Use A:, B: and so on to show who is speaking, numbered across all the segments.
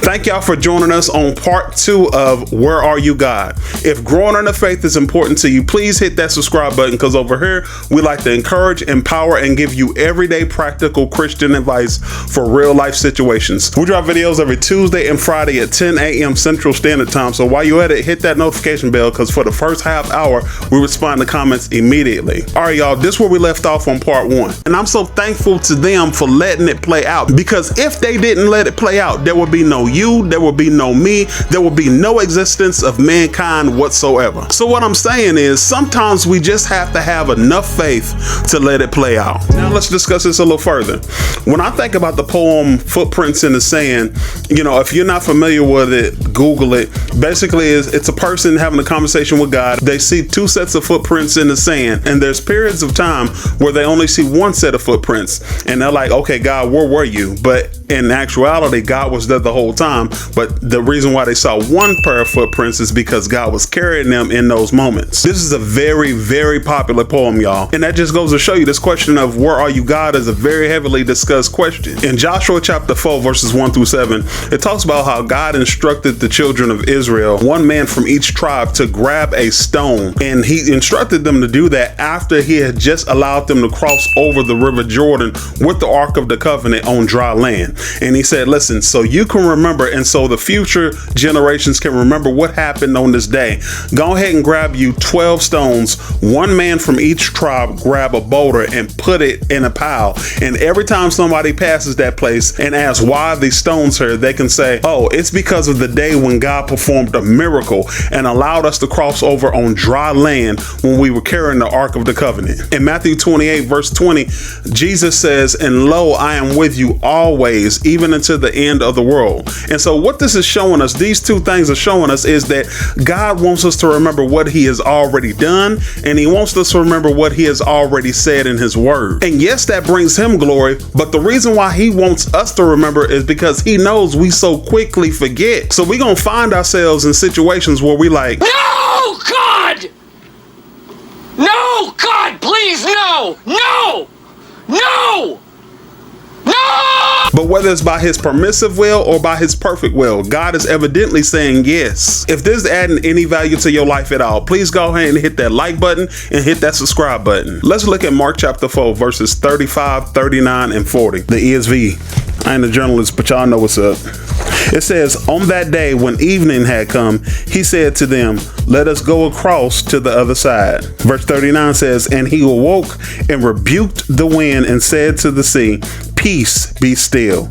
A: Thank y'all for joining us on part 2 of Where Are You, God? If growing in the faith is important to you, please hit that subscribe button, because over here we like to encourage, empower, and give you everyday practical Christian advice for real life situations. We drop videos every Tuesday and Friday at 10 a.m. Central Standard Time. So while you're at it, hit that notification bell, because for the first half hour, we respond to comments immediately. All right, y'all, this is where we left off on part 1. And I'm so thankful to them for letting it play out, because if they didn't let it play out, there would be no you, there would be no me, there would be no existence of mankind whatsoever. So what I'm saying is, sometimes we just have to have enough faith to let it play out. Now let's discuss this a little further. When I think about the poem Footprints in the Sand, you know, if you're not familiar with it, Google it. Basically, it's a person having a conversation with God. They see 2 sets of footprints in the sand, and there's periods of time where they only see 1 set of footprints, and they're like, okay, God, where were you? But in actuality, God was there the whole time. But the reason why they saw 1 pair of footprints is because God was carrying them in those moments. This is a very, very popular poem, y'all. And that just goes to show you this question of where are you, God, is a very heavily discussed question. In Joshua chapter 4, verses 1 through 7, it talks about how God instructed the children of Israel, 1 man from each tribe, to grab a stone. And he instructed them to do that after he had just allowed them to cross over the river Jordan with the Ark of the Covenant on dry land. And he said, listen, so you can remember, and so the future generations can remember what happened on this day, go ahead and grab you 12 stones, 1 man from each tribe grab a boulder and put it in a pile. And every time somebody passes that place and asks why these stones here, they can say, oh, it's because of the day when God performed a miracle and allowed us to cross over on dry land when we were carrying the Ark of the Covenant. In Matthew 28, verse 20, Jesus says, and lo, I am with you always, even until the end of the world. And so what this is showing us, these 2 things are showing us, is that God wants us to remember what he has already done, and he wants us to remember what he has already said in his word. And yes, that brings him glory, but the reason why he wants us to remember is because he knows we so quickly forget. So we're gonna find ourselves in situations where we like,
B: no, God! No, God, please, no! No! No! No!
A: but whether it's by his permissive will or by his perfect will, God is evidently saying yes. If this is adding any value to your life at all, please go ahead and hit that like button and hit that subscribe button. Let's look at Mark chapter 4, verses 35, 39, and 40. The ESV. I ain't a journalist, but y'all know what's up. It says, on that day when evening had come, he said to them, let us go across to the other side. Verse 39 says, and he awoke and rebuked the wind and said to the sea, peace, be still.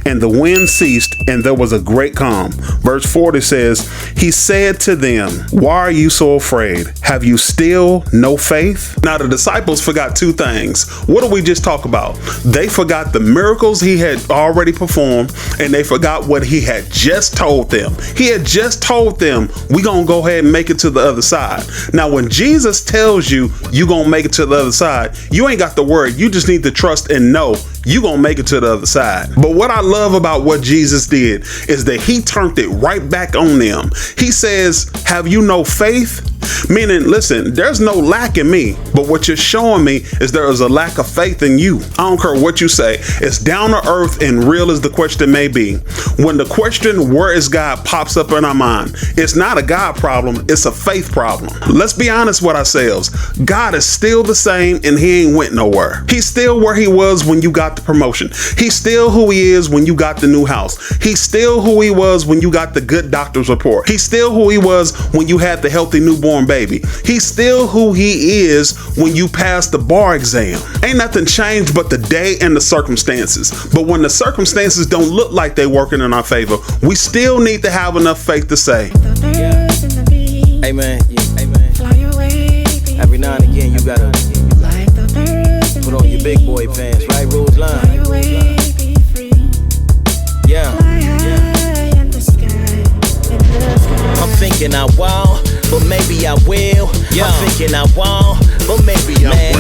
A: And the wind ceased, and there was a great calm. Verse 40 says, he said to them, why are you so afraid? Have you still no faith? Now the disciples forgot 2 things. What did we just talk about? They forgot the miracles he had already performed, and they forgot what he had just told them. He had just told them, we're going to go ahead and make it to the other side. Now, when Jesus tells you you're going to make it to the other side, you ain't got to worry. You just need to trust and know you're going to make it to the other side. But what I love about what Jesus did is that he turned it right back on them. He says, have you no faith? Meaning, listen, there's no lack in me, but what you're showing me is there is a lack of faith in you. I don't care what you say. It's down to earth and real as the question may be. When the question, where is God, pops up in our mind, it's not a God problem, it's a faith problem. Let's be honest with ourselves. God is still the same and he ain't went nowhere. He's still where he was when you got the promotion. He's still who he is when you got the new house. He's still who he was when you got the good doctor's report. He's still who he was when you had the healthy newborn baby. He's still who he is when you pass the bar exam. Ain't nothing changed but the day and the circumstances. But when the circumstances don't look like they're working in our favor, we still need to have enough faith to say,
C: yeah. Amen. Yeah. Amen. Every now and again you gotta put on your big boy pants, right? Rose line. Yeah. I'm thinking I won't, but maybe I will. I'm thinking I won't, but maybe I will.